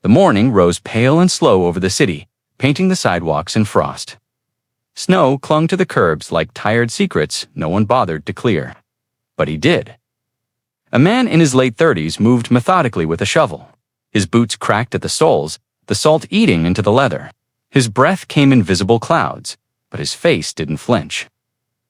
The morning rose pale and slow over the city, painting the sidewalks in frost. Snow clung to the curbs like tired secrets no one bothered to clear. But he did. A man in his late 30s moved methodically with a shovel. His boots cracked at the soles, the salt eating into the leather. His breath came in visible clouds, but his face didn't flinch.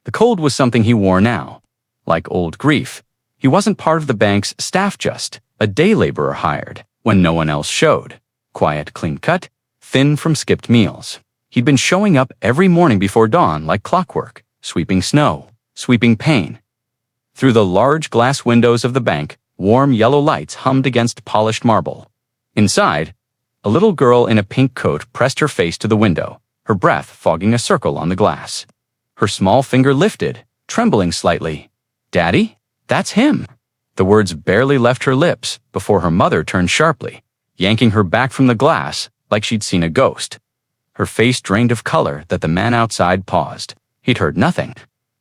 The cold was something he wore now. Like old grief, he wasn't part of the bank's staff, just a day laborer hired when no one else showed. Quiet, clean-cut, thin from skipped meals. He'd been showing up every morning before dawn like clockwork, sweeping snow, sweeping pain. Through the large glass windows of the bank, warm yellow lights hummed against polished marble. Inside, a little girl in a pink coat pressed her face to the window, her breath fogging a circle on the glass. Her small finger lifted, trembling slightly. "Daddy? That's him." The words barely left her lips before her mother turned sharply, yanking her back from the glass like she'd seen a ghost. Her face drained of color that the man outside paused. He'd heard nothing,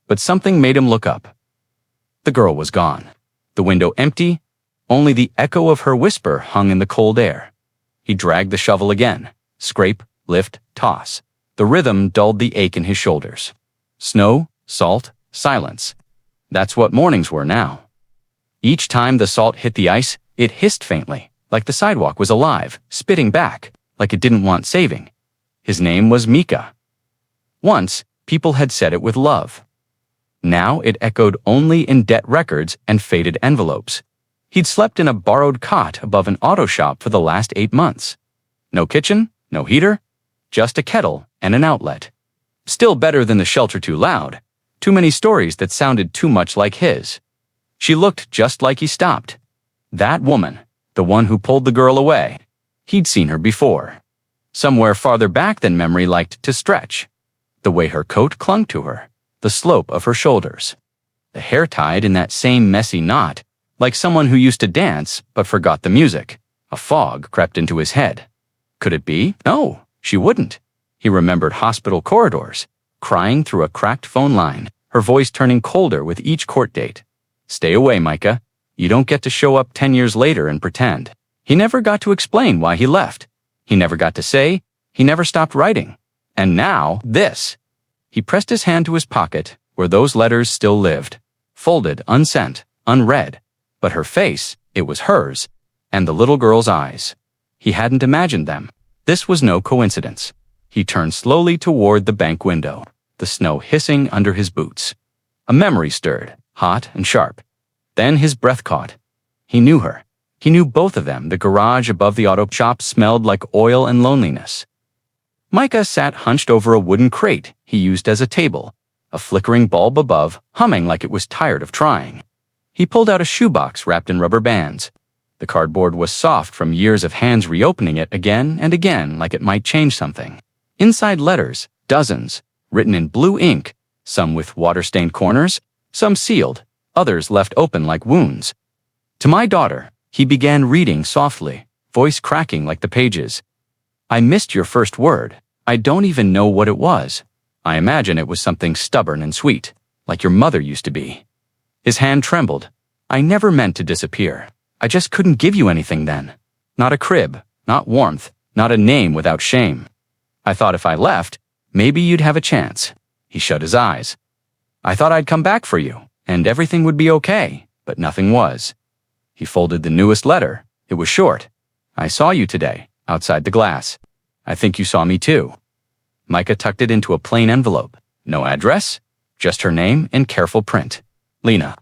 but something made him look up. The girl was gone. The window empty, only the echo of her whisper hung in the cold air. He dragged the shovel again. Scrape, lift, toss. The rhythm dulled the ache in his shoulders. Snow, salt, silence. That's what mornings were now. Each time the salt hit the ice, it hissed faintly, like the sidewalk was alive, spitting back, like it didn't want saving. His name was Mika. Once, people had said it with love. Now it echoed only in debt records and faded envelopes. He'd slept in a borrowed cot above an auto shop for the last 8 months. No kitchen, no heater, just a kettle and an outlet. Still better than the shelter too loud. Too many stories that sounded too much like his. She looked just like he stopped. That woman, the one who pulled the girl away. He'd seen her before. Somewhere farther back than memory liked to stretch. The way her coat clung to her, the slope of her shoulders. The hair tied in that same messy knot, like someone who used to dance but forgot the music. A fog crept into his head. Could it be? No, she wouldn't. He remembered hospital corridors, crying through a cracked phone line, her voice turning colder with each court date. "Stay away, Micah. You don't get to show up 10 years later and pretend." He never got to explain why he left. He never got to say. He never stopped writing. And now, this. He pressed his hand to his pocket, where those letters still lived. Folded, unsent, unread. But her face, it was hers, and the little girl's eyes. He hadn't imagined them. This was no coincidence. He turned slowly toward the bank window, the snow hissing under his boots. A memory stirred, hot and sharp. Then his breath caught. He knew her. He knew both of them. The garage above the auto shop smelled like oil and loneliness. Micah sat hunched over a wooden crate he used as a table, a flickering bulb above, humming like it was tired of trying. He pulled out a shoebox wrapped in rubber bands. The cardboard was soft from years of hands reopening it again and again like it might change something. Inside letters, dozens, written in blue ink, some with water-stained corners, some sealed, others left open like wounds. "To my daughter," he began reading softly, voice cracking like the pages. "I missed your first word. I don't even know what it was. I imagine it was something stubborn and sweet, like your mother used to be." His hand trembled. "I never meant to disappear. I just couldn't give you anything then. Not a crib, not warmth, not a name without shame. I thought if I left, maybe you'd have a chance." He shut his eyes. "I thought I'd come back for you, and everything would be okay, but nothing was." He folded the newest letter. It was short. "I saw you today, outside the glass. I think you saw me too." Micah tucked it into a plain envelope. No address, just her name in careful print. Lena.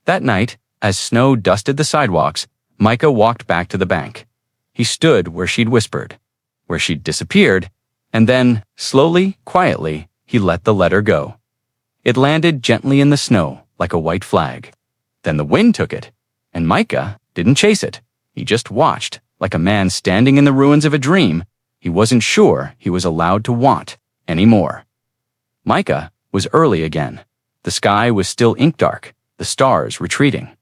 That night, as snow dusted the sidewalks, Micah walked back to the bank. He stood where she'd whispered, where she'd disappeared, and then, slowly, quietly, he let the letter go. It landed gently in the snow, like a white flag. Then the wind took it, and Micah didn't chase it. He just watched, like a man standing in the ruins of a dream he wasn't sure he was allowed to want anymore. Micah was early again. The sky was still ink-dark, the stars retreating.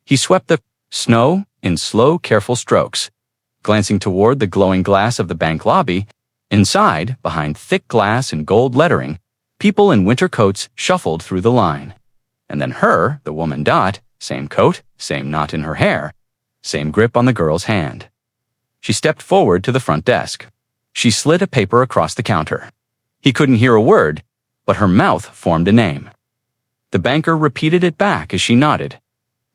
He swept the snow in slow, careful strokes, glancing toward the glowing glass of the bank lobby. Inside, behind thick glass and gold lettering, people in winter coats shuffled through the line. And then her, the woman Dot, same coat, same knot in her hair, same grip on the girl's hand. She stepped forward to the front desk. She slid a paper across the counter. He couldn't hear a word, but her mouth formed a name. The banker repeated it back as she nodded.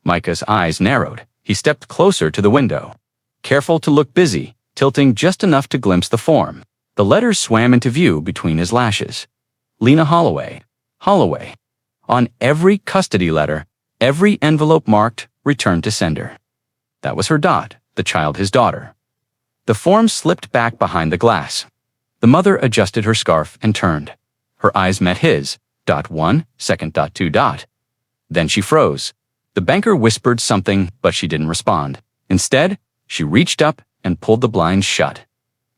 Micah's eyes narrowed. He stepped closer to the window, careful to look busy, tilting just enough to glimpse the form. The letters swam into view between his lashes. Lena Holloway. Holloway. On every custody letter, every envelope marked, "Return to sender." That was her dot, the child his daughter. The form slipped back behind the glass. The mother adjusted her scarf and turned. Her eyes met his. .1, second .2. Then she froze. The banker whispered something, but she didn't respond. Instead, she reached up and pulled the blinds shut.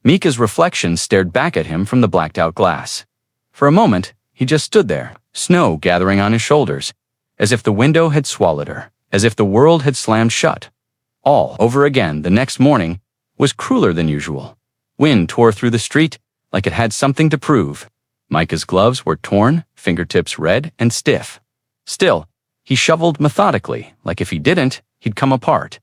Mika's reflection stared back at him from the blacked-out glass. For a moment, he just stood there, snow gathering on his shoulders, as if the window had swallowed her, as if the world had slammed shut. All over again the next morning was crueler than usual. Wind tore through the street like it had something to prove. Micah's gloves were torn, fingertips red and stiff. Still, he shoveled methodically, like if he didn't, he'd come apart.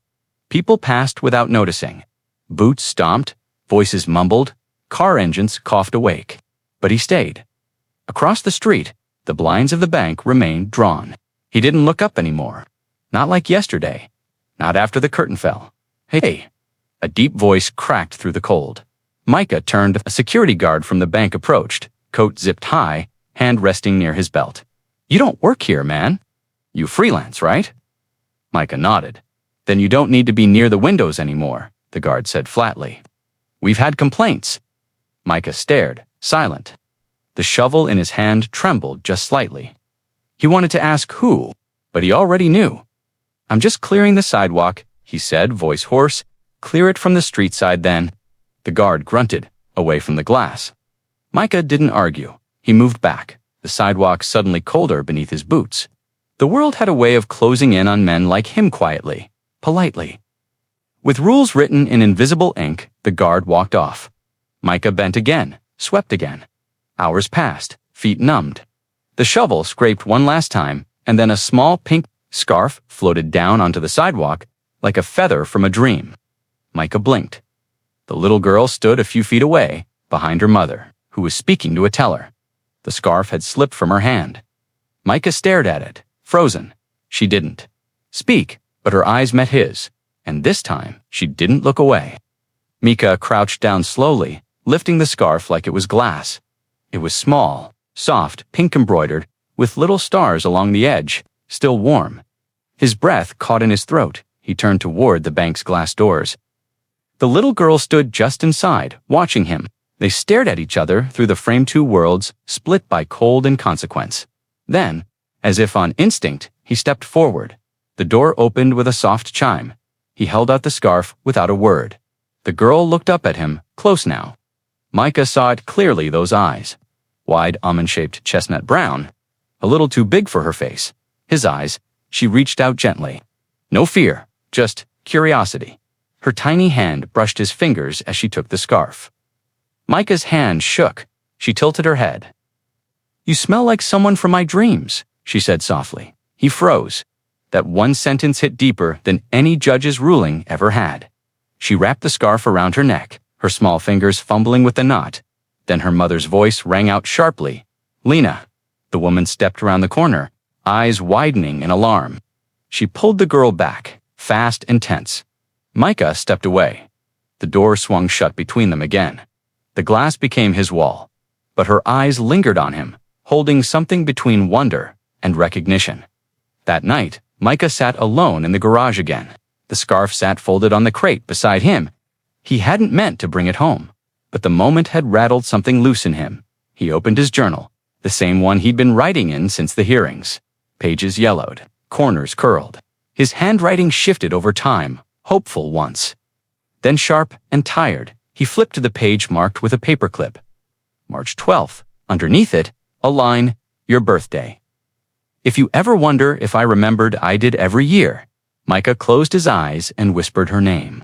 People passed without noticing. Boots stomped, voices mumbled, car engines coughed awake. But he stayed. Across the street, the blinds of the bank remained drawn. He didn't look up anymore. Not like yesterday. Not after the curtain fell. "Hey!" A deep voice cracked through the cold. Micah turned. A security guard from the bank approached, coat zipped high, hand resting near his belt. "You don't work here, man. You freelance, right?" Micah nodded. "Then you don't need to be near the windows anymore," the guard said flatly. "We've had complaints." Micah stared, silent. The shovel in his hand trembled just slightly. He wanted to ask who, but he already knew. "I'm just clearing the sidewalk," he said, voice hoarse. "Clear it from the street side then." The guard grunted, away from the glass. Micah didn't argue. He moved back, the sidewalk suddenly colder beneath his boots. The world had a way of closing in on men like him quietly, politely. With rules written in invisible ink, the guard walked off. Micah bent again, swept again. Hours passed, feet numbed. The shovel scraped one last time, and then a small pink scarf floated down onto the sidewalk like a feather from a dream. Micah blinked. The little girl stood a few feet away, behind her mother, who was speaking to a teller. The scarf had slipped from her hand. Micah stared at it, frozen. She didn't speak, but her eyes met his, and this time she didn't look away. Micah crouched down slowly, lifting the scarf like it was glass. It was small, soft, pink embroidered, with little stars along the edge, still warm. His breath caught in his throat. He turned toward the bank's glass doors. The little girl stood just inside, watching him. They stared at each other through the framed two worlds, split by cold and consequence. Then, as if on instinct, he stepped forward. The door opened with a soft chime. He held out the scarf without a word. The girl looked up at him, close now. Micah saw it clearly, those eyes. Wide, almond-shaped chestnut brown. A little too big for her face. His eyes. She reached out gently. No fear, just curiosity. Her tiny hand brushed his fingers as she took the scarf. Micah's hand shook. She tilted her head. "You smell like someone from my dreams," she said softly. He froze. That one sentence hit deeper than any judge's ruling ever had. She wrapped the scarf around her neck, her small fingers fumbling with the knot. Then her mother's voice rang out sharply. "Lena." The woman stepped around the corner, eyes widening in alarm. She pulled the girl back, fast and tense. Micah stepped away. The door swung shut between them again. The glass became his wall, but her eyes lingered on him, holding something between wonder and recognition. That night, Micah sat alone in the garage again. The scarf sat folded on the crate beside him. He hadn't meant to bring it home, but the moment had rattled something loose in him. He opened his journal, the same one he'd been writing in since the hearings. Pages yellowed, corners curled. His handwriting shifted over time, hopeful once. Then sharp and tired, he flipped to the page marked with a paperclip. March 12th, underneath it, a line, "Your birthday." "If you ever wonder if I remembered, I did every year." Micah closed his eyes and whispered her name.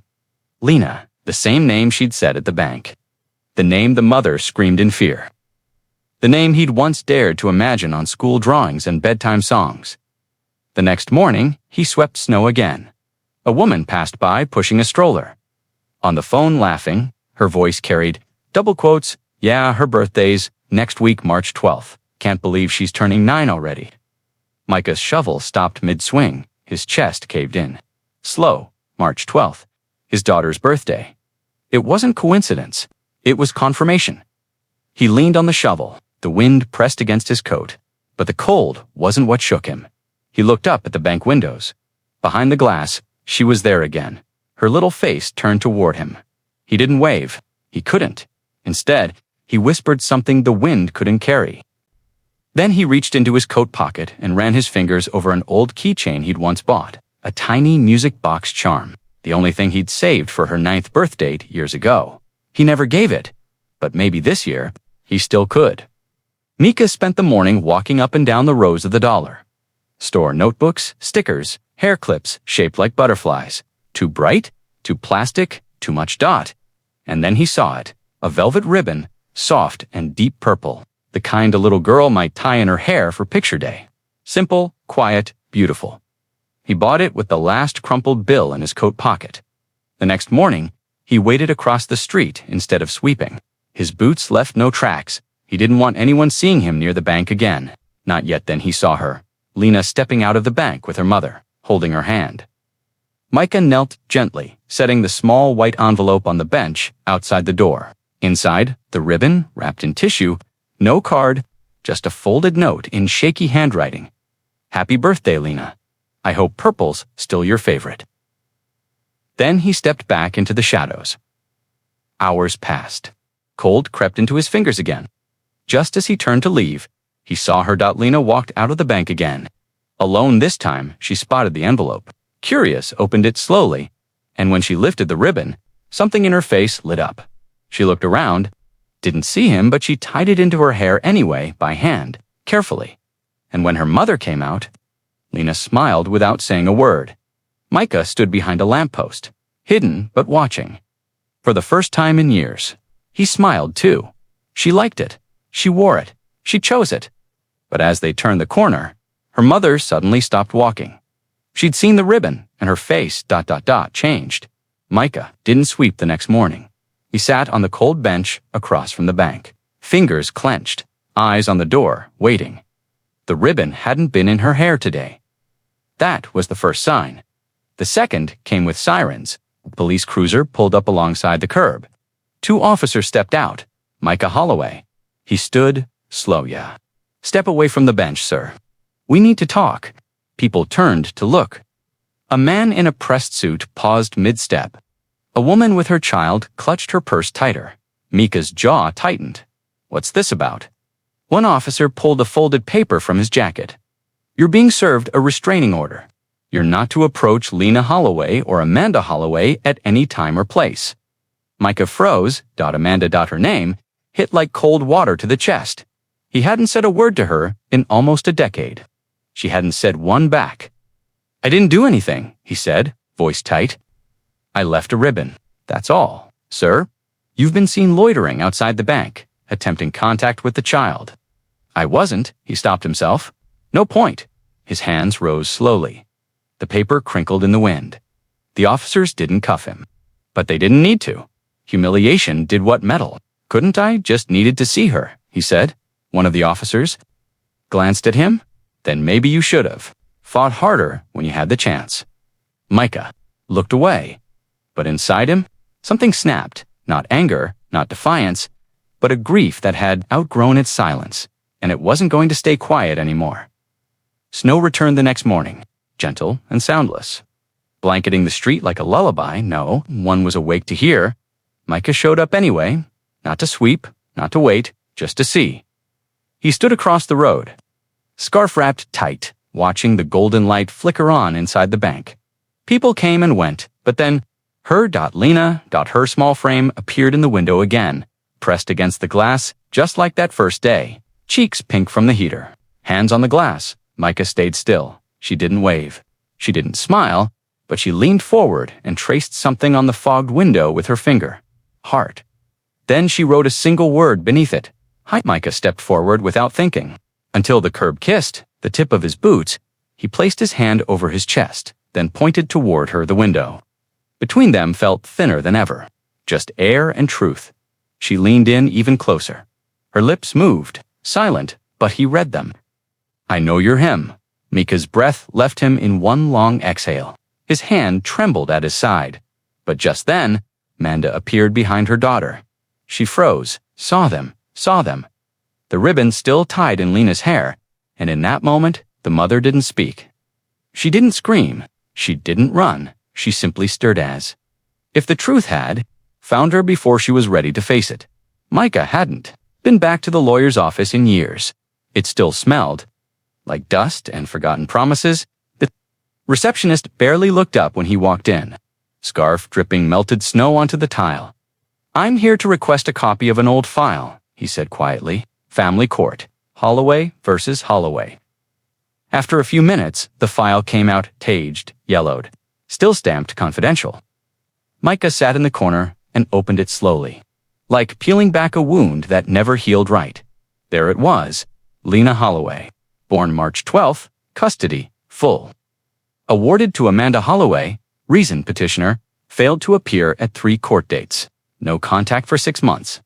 Lena, the same name she'd said at the bank. The name the mother screamed in fear. The name he'd once dared to imagine on school drawings and bedtime songs. The next morning, he swept snow again. A woman passed by pushing a stroller. On the phone laughing, her voice carried double quotes, "Yeah, her birthday's next week, March 12th. Can't believe she's turning 9 already." Micah's shovel stopped mid-swing. His chest caved in. Slow, March 12th. His daughter's birthday. It wasn't coincidence. It was confirmation. He leaned on the shovel. The wind pressed against his coat. But the cold wasn't what shook him. He looked up at the bank windows. Behind the glass, she was there again. Her little face turned toward him. He didn't wave. He couldn't. Instead, he whispered something the wind couldn't carry. Then he reached into his coat pocket and ran his fingers over an old keychain he'd once bought. A tiny music box charm. The only thing he'd saved for her 9th birthday years ago. He never gave it. But maybe this year, he still could. Micah spent the morning walking up and down the rows of the dollar store notebooks, stickers, hair clips shaped like butterflies. Too bright, too plastic, too much dot. And then he saw it, a velvet ribbon, soft and deep purple, the kind a little girl might tie in her hair for picture day. Simple, quiet, beautiful. He bought it with the last crumpled bill in his coat pocket. The next morning, he waited across the street instead of sweeping. His boots left no tracks. He didn't want anyone seeing him near the bank again. Not yet. Then he saw her, Lena, stepping out of the bank with her mother, holding her hand. Micah knelt gently, setting the small white envelope on the bench outside the door. Inside, the ribbon, wrapped in tissue, no card, just a folded note in shaky handwriting. "Happy birthday, Lena. I hope purple's still your favorite." Then he stepped back into the shadows. Hours passed. Cold crept into his fingers again. Just as he turned to leave, he saw her. Lena walked out of the bank again. Alone this time, she spotted the envelope. Curious, opened it slowly, and when she lifted the ribbon, something in her face lit up. She looked around, didn't see him, but she tied it into her hair anyway, by hand, carefully. And when her mother came out, Lena smiled without saying a word. Micah stood behind a lamppost, hidden but watching. For the first time in years, he smiled too. She liked it. She wore it. She chose it. But as they turned the corner, her mother suddenly stopped walking. She'd seen the ribbon, and her face, changed. Micah didn't sweep the next morning. He sat on the cold bench across from the bank, fingers clenched, eyes on the door, waiting. The ribbon hadn't been in her hair today. That was the first sign. The second came with sirens. A police cruiser pulled up alongside the curb. 2 officers stepped out. Micah Holloway. He stood, slow. "Yeah. Step away from the bench, sir. We need to talk." People turned to look. A man in a pressed suit paused mid-step. A woman with her child clutched her purse tighter. Micah's jaw tightened. "What's this about?" One officer pulled a folded paper from his jacket. "You're being served a restraining order. You're not to approach Lena Holloway or Amanda Holloway at any time or place." Micah froze. Amanda. Her name hit like cold water to the chest. He hadn't said a word to her in almost a decade. She hadn't said one back. "I didn't do anything," he said, voice tight. "I left a ribbon. That's all, sir. You've been seen loitering outside the bank, attempting contact with the child." "I wasn't," he stopped himself. "No point." His hands rose slowly. The paper crinkled in the wind. The officers didn't cuff him. But they didn't need to. Humiliation did what metal. "Couldn't I? Just needed to see her," he said. One of the officers glanced at him. "Then maybe you should have. Fought harder when you had the chance." Micah looked away. But inside him, something snapped. Not anger, not defiance, but a grief that had outgrown its silence, and it wasn't going to stay quiet anymore. Snow returned the next morning, gentle and soundless. Blanketing the street like a lullaby, no one was awake to hear. Micah showed up anyway, not to sweep, not to wait, just to see. He stood across the road, scarf wrapped tight, watching the golden light flicker on inside the bank. People came and went, but then her Lena her small frame appeared in the window again, pressed against the glass just like that first day, cheeks pink from the heater, hands on the glass. Micah stayed still. She didn't wave. She didn't smile, but she leaned forward and traced something on the fogged window with her finger. Heart. Then she wrote a single word beneath it. "Hi." Micah stepped forward without thinking. Until the curb kissed the tip of his boots, he placed his hand over his chest, then pointed toward her the window. Between them felt thinner than ever. Just air and truth. She leaned in even closer. Her lips moved, silent, but he read them. I know you're him. Mika's breath left him in one long exhale. His hand trembled at his side. But just then, Amanda appeared behind her daughter. She froze, saw them. The ribbon still tied in Lena's hair, and in that moment, the mother didn't speak. She didn't scream. She didn't run. She simply stood as if the truth had found her before she was ready to face it. Micah hadn't been back to the lawyer's office in years. It still smelled like dust and forgotten promises. The receptionist barely looked up when he walked in, scarf dripping melted snow onto the tile. I'm here to request a copy of an old file, he said quietly. Family Court, Holloway versus Holloway. After a few minutes, the file came out taged, yellowed, still stamped confidential. Micah sat in the corner and opened it slowly, like peeling back a wound that never healed right. There it was, Lena Holloway, born March 12th, custody, full. Awarded to Amanda Holloway, reason petitioner, failed to appear at 3 court dates. No contact for 6 months.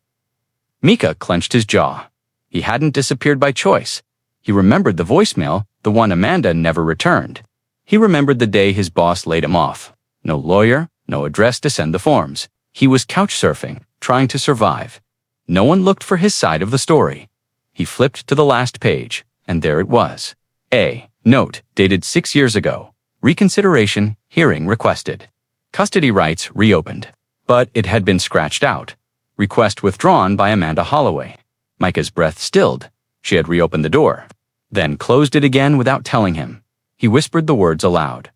Mika clenched his jaw. He hadn't disappeared by choice. He remembered the voicemail, the one Amanda never returned. He remembered the day his boss laid him off. No lawyer, no address to send the forms. He was couch surfing, trying to survive. No one looked for his side of the story. He flipped to the last page, and there it was. A note dated 6 years ago. Reconsideration, hearing requested. Custody rights reopened. But it had been scratched out. Request withdrawn by Amanda Holloway. Micah's breath stilled. She had reopened the door, then closed it again without telling him. He whispered the words aloud.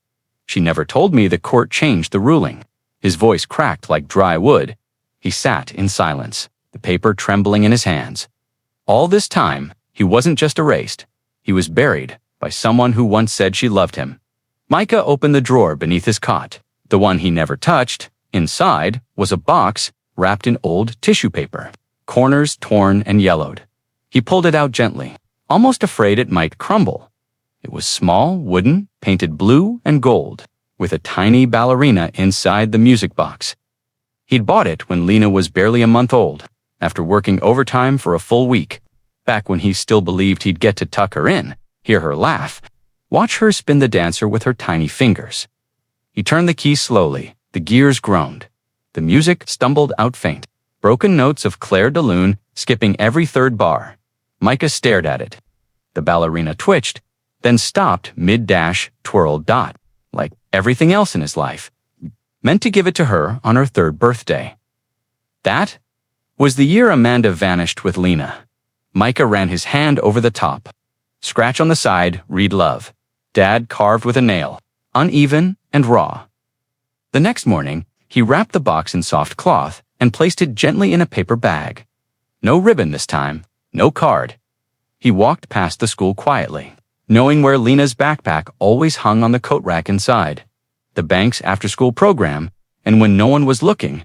She never told me the court changed the ruling. His voice cracked like dry wood. He sat in silence, the paper trembling in his hands. All this time, he wasn't just erased. He was buried by someone who once said she loved him. Micah opened the drawer beneath his cot, the one he never touched. Inside was a box wrapped in old tissue paper, corners torn and yellowed. He pulled it out gently, almost afraid it might crumble. It was small, wooden, painted blue and gold, with a tiny ballerina inside the music box. He'd bought it when Lena was barely a month old, after working overtime for a full week, back when he still believed he'd get to tuck her in, hear her laugh, watch her spin the dancer with her tiny fingers. He turned the key slowly. The gears groaned. The music stumbled out faint, broken notes of Claire de Lune skipping every third bar. Micah stared at it. The ballerina twitched, then stopped mid-dash, twirled dot, like everything else in his life, meant to give it to her on her 3rd birthday. That was the year Amanda vanished with Lena. Micah ran his hand over the top. Scratch on the side, read love. Dad carved with a nail, uneven and raw. The next morning, he wrapped the box in soft cloth and placed it gently in a paper bag. No ribbon this time, no card. He walked past the school quietly, knowing where Lena's backpack always hung on the coat rack inside, the bank's after-school program, and when no one was looking,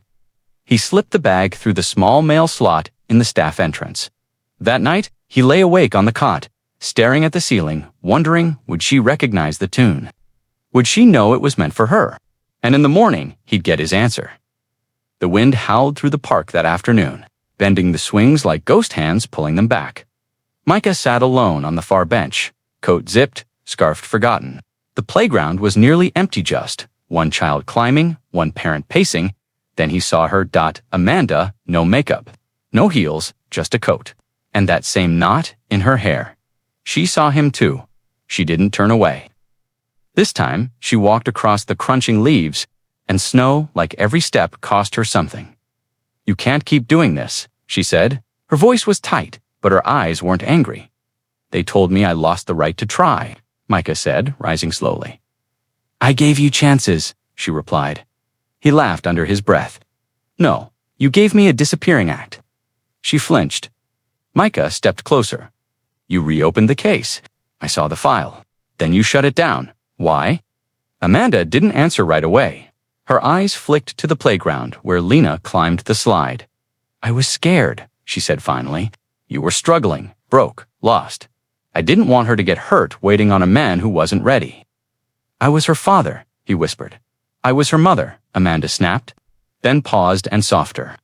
he slipped the bag through the small mail slot in the staff entrance. That night, he lay awake on the cot, staring at the ceiling, wondering would she recognize the tune? Would she know it was meant for her? And in the morning, he'd get his answer. The wind howled through the park that afternoon, bending the swings like ghost hands pulling them back. Micah sat alone on the far bench, coat zipped, scarf forgotten. The playground was nearly empty just, one child climbing, one parent pacing. Then he saw her. Amanda, no makeup, no heels, just a coat, and that same knot in her hair. She saw him too. She didn't turn away. This time, she walked across the crunching leaves, and snow, like every step, cost her something. You can't keep doing this, she said. Her voice was tight, but her eyes weren't angry. They told me I lost the right to try, Micah said, rising slowly. I gave you chances, she replied. He laughed under his breath. No, you gave me a disappearing act. She flinched. Micah stepped closer. You reopened the case. I saw the file. Then you shut it down. Why? Amanda didn't answer right away. Her eyes flicked to the playground where Lena climbed the slide. I was scared, she said finally. You were struggling, broke, lost. I didn't want her to get hurt waiting on a man who wasn't ready. I was her father, he whispered. I was her mother, Amanda snapped. then paused and softer.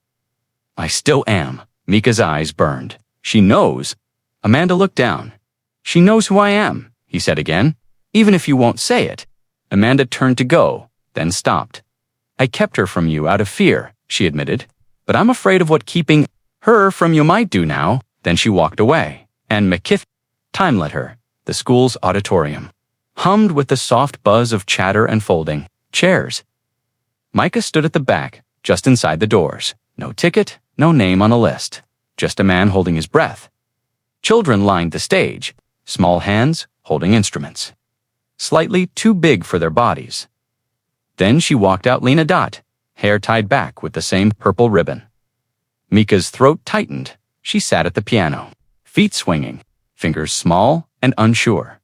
I still am. Mika's eyes burned. She knows. Amanda looked down. She knows who I am, he said again. Even if you won't say it. Amanda turned to go, then stopped. I kept her from you out of fear, she admitted. But I'm afraid of what keeping her from you might do now. Then she walked away, and time let her, the school's auditorium, hummed with the soft buzz of chatter and folding chairs. Micah stood at the back, just inside the doors. No ticket, no name on a list. Just a man holding his breath. Children lined the stage, small hands holding instruments. Slightly too big for their bodies. Then she walked out Lena Dot, hair tied back with the same purple ribbon. Mika's throat tightened. She sat at the piano, feet swinging, fingers small and unsure.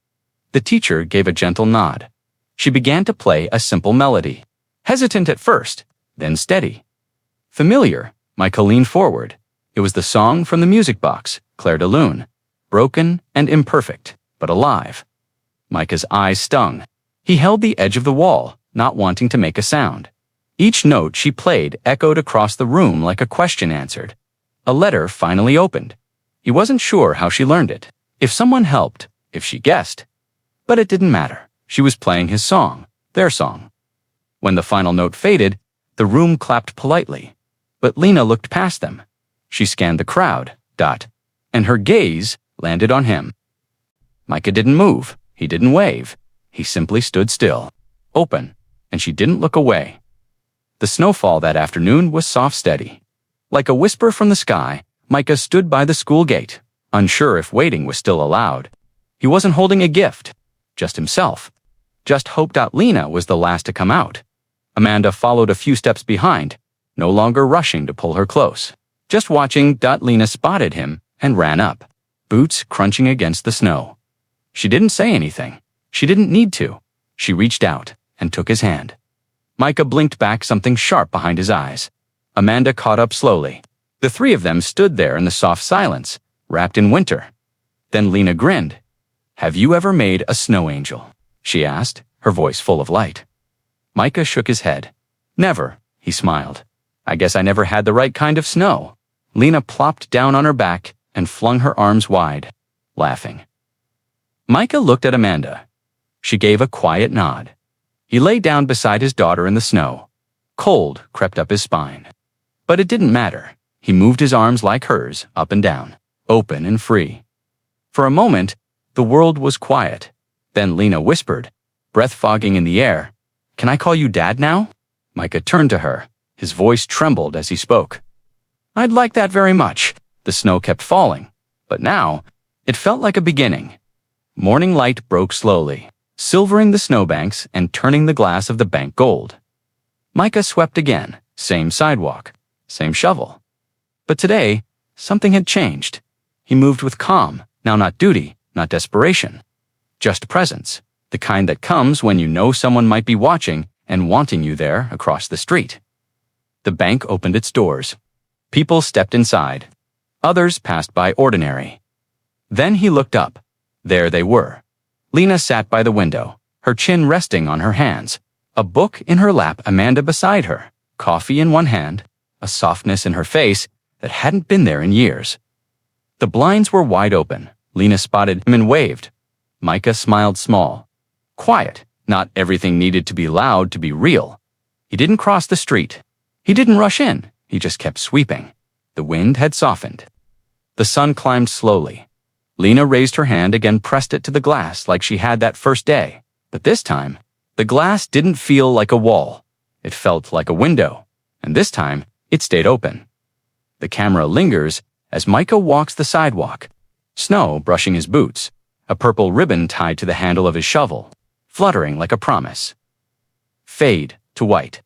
The teacher gave a gentle nod. She began to play a simple melody, hesitant at first, then steady. Familiar, Micah leaned forward. It was the song from the music box, Claire de Lune, broken and imperfect, but alive. Micah's eyes stung. He held the edge of the wall, not wanting to make a sound. Each note she played echoed across the room like a question answered. A letter finally opened. He wasn't sure how she learned it, if someone helped, if she guessed. But it didn't matter. She was playing his song, their song. When the final note faded, the room clapped politely. But Lena looked past them. She scanned the crowd, and her gaze landed on him. Micah didn't move. He didn't wave. He simply stood still, open, and she didn't look away. The snowfall that afternoon was soft steady. Like a whisper from the sky, Micah stood by the school gate, unsure if waiting was still allowed. He wasn't holding a gift, just himself. Just hoped Lena was the last to come out. Amanda followed a few steps behind, no longer rushing to pull her close. Just watching. Lena spotted him and ran up, boots crunching against the snow. She didn't say anything. She didn't need to. She reached out and took his hand. Micah blinked back something sharp behind his eyes. Amanda caught up slowly. The three of them stood there in the soft silence, wrapped in winter. Then Lena grinned. "Have you ever made a snow angel?" she asked, her voice full of light. Micah shook his head. "Never," he smiled. "I guess I never had the right kind of snow." Lena plopped down on her back and flung her arms wide, laughing. Micah looked at Amanda. She gave a quiet nod. He lay down beside his daughter in the snow. Cold crept up his spine. But it didn't matter. He moved his arms like hers, up and down, open and free. For a moment, the world was quiet. Then Lena whispered, breath fogging in the air, "Can I call you Dad now?" Micah turned to her. His voice trembled as he spoke. "I'd like that very much." The snow kept falling, but now it felt like a beginning. Morning light broke slowly, silvering the snowbanks and turning the glass of the bank gold. Micah swept again, same sidewalk, same shovel. But today, something had changed. He moved with calm, now not duty, not desperation. Just presence, the kind that comes when you know someone might be watching and wanting you there across the street. The bank opened its doors. People stepped inside. Others passed by ordinary. Then he looked up. There they were. Lena sat by the window, her chin resting on her hands, a book in her lap, Amanda beside her, coffee in one hand, a softness in her face that hadn't been there in years. The blinds were wide open. Lena spotted him and waved. Micah smiled small. Quiet. Not everything needed to be loud to be real. He didn't cross the street. He didn't rush in. He just kept sweeping. The wind had softened. The sun climbed slowly. Lena raised her hand again, pressed it to the glass like she had that first day. But this time, the glass didn't feel like a wall. It felt like a window. And this time, it stayed open. The camera lingers as Micah walks the sidewalk, snow brushing his boots, a purple ribbon tied to the handle of his shovel, fluttering like a promise. Fade to white.